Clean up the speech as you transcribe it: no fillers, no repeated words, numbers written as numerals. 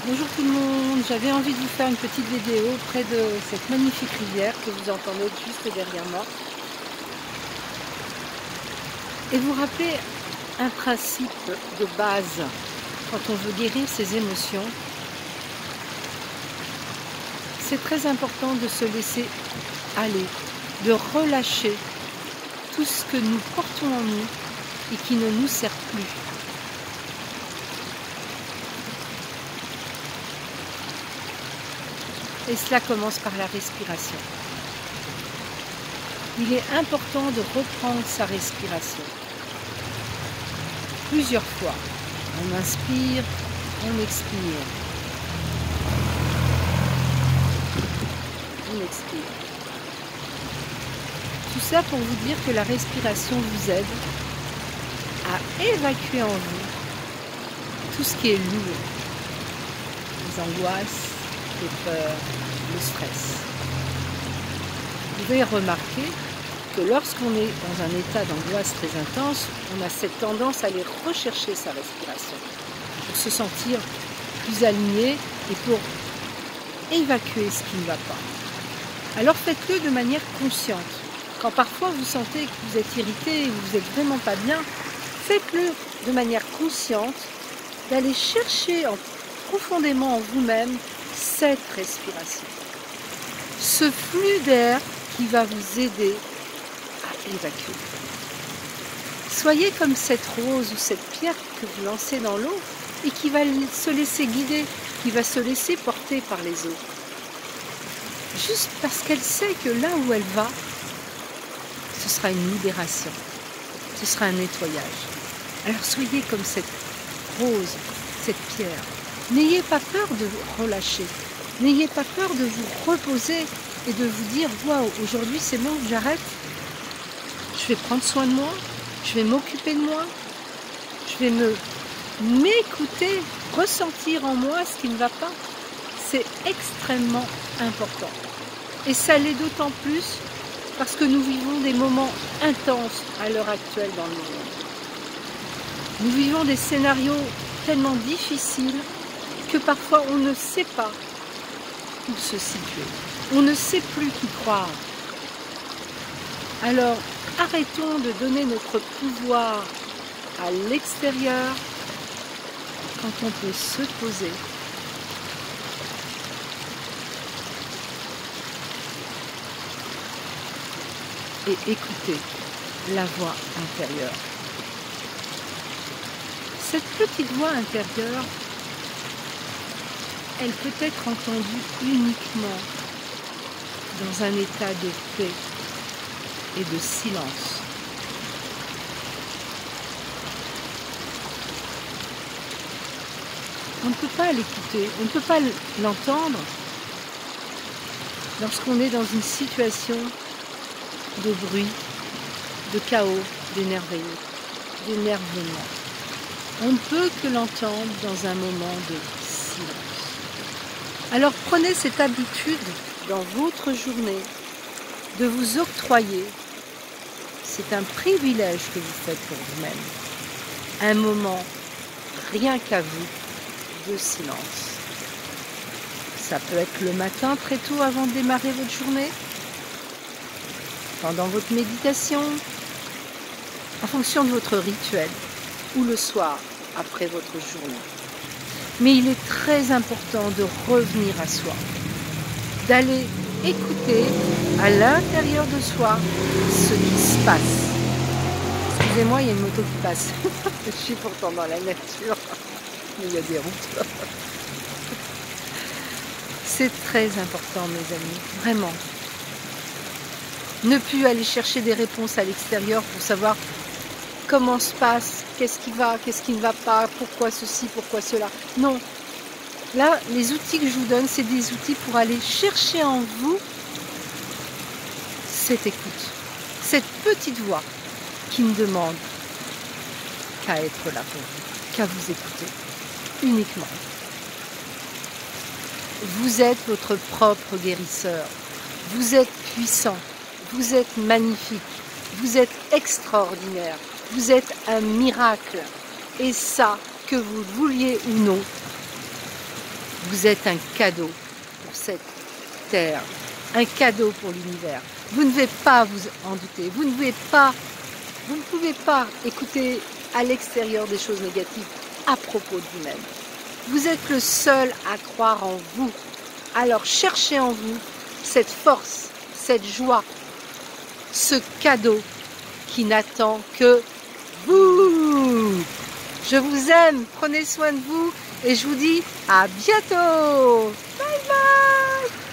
Bonjour tout le monde, j'avais envie de vous faire une petite vidéo près de cette magnifique rivière que vous entendez juste derrière moi et vous rappeler un principe de base quand on veut guérir ses émotions. C'est très important de se laisser aller, de relâcher tout ce que nous portons en nous et qui ne nous sert plus. Et cela commence par la respiration. Il est important de reprendre sa respiration. Plusieurs fois. On inspire, on expire. On expire. Tout ça pour vous dire que la respiration vous aide à évacuer en vous tout ce qui est lourd. Les angoisses, les peurs, le stress. Vous allez remarquer que lorsqu'on est dans un état d'angoisse très intense, on a cette tendance à aller rechercher sa respiration pour se sentir plus aligné et pour évacuer ce qui ne va pas. Alors faites-le de manière consciente. Quand parfois vous sentez que vous êtes irrité et que vous n'êtes vraiment pas bien, faites-le de manière consciente, d'aller chercher profondément en vous-même cette respiration. Ce flux d'air qui va vous aider à évacuer. Soyez comme cette rose ou cette pierre que vous lancez dans l'eau et qui va se laisser guider, qui va se laisser porter par les eaux. Juste parce qu'elle sait que là où elle va, ce sera une libération, ce sera un nettoyage. Alors soyez comme cette rose, cette pierre. N'ayez pas peur de vous relâcher, n'ayez pas peur de vous reposer et de vous dire « Waouh, aujourd'hui c'est bon, j'arrête, je vais prendre soin de moi, je vais m'occuper de moi, je vais m'écouter, ressentir en moi ce qui ne va pas. » C'est extrêmement important. Et ça l'est d'autant plus parce que nous vivons des moments intenses à l'heure actuelle dans le monde. Nous vivons des scénarios tellement difficiles que parfois on ne sait pas où se situer. On ne sait plus qui croire. Alors, arrêtons de donner notre pouvoir à l'extérieur quand on peut se poser. Et écouter la voix intérieure. Cette petite voix intérieure, elle peut être entendue uniquement dans un état de paix et de silence. On ne peut pas l'écouter, on ne peut pas l'entendre lorsqu'on est dans une situation de bruit, de chaos, d'énervement. On ne peut que l'entendre dans un moment de silence. Alors prenez cette habitude dans votre journée de vous octroyer, c'est un privilège que vous faites pour vous-même, un moment rien qu'à vous de silence. Ça peut être le matin très tôt avant de démarrer votre journée, pendant votre méditation, en fonction de votre rituel, ou le soir après votre journée. Mais il est très important de revenir à soi, d'aller écouter à l'intérieur de soi ce qui se passe. Excusez-moi, il y a une moto qui passe. Je suis pourtant dans la nature, mais il y a des routes. C'est très important, mes amis, vraiment. Ne plus aller chercher des réponses à l'extérieur pour savoir comment se passe, qu'est-ce qui va, qu'est-ce qui ne va pas, pourquoi ceci, pourquoi cela. Non. Là, les outils que je vous donne, c'est des outils pour aller chercher en vous cette écoute, cette petite voix qui ne demande qu'à être là pour vous, qu'à vous écouter, uniquement. Vous êtes votre propre guérisseur, vous êtes puissant, vous êtes magnifique, vous êtes extraordinaire, vous êtes un miracle. Et ça, que vous le vouliez ou non, Vous êtes un cadeau pour cette terre, un cadeau pour l'univers. Vous ne devez pas vous en douter, vous ne pouvez pas écouter à l'extérieur des choses négatives à propos de vous-même. Vous êtes le seul à croire en vous. Alors cherchez en vous cette force, cette joie, ce cadeau qui n'attend que vous. Je vous aime, prenez soin de vous et je vous dis à bientôt. Bye bye.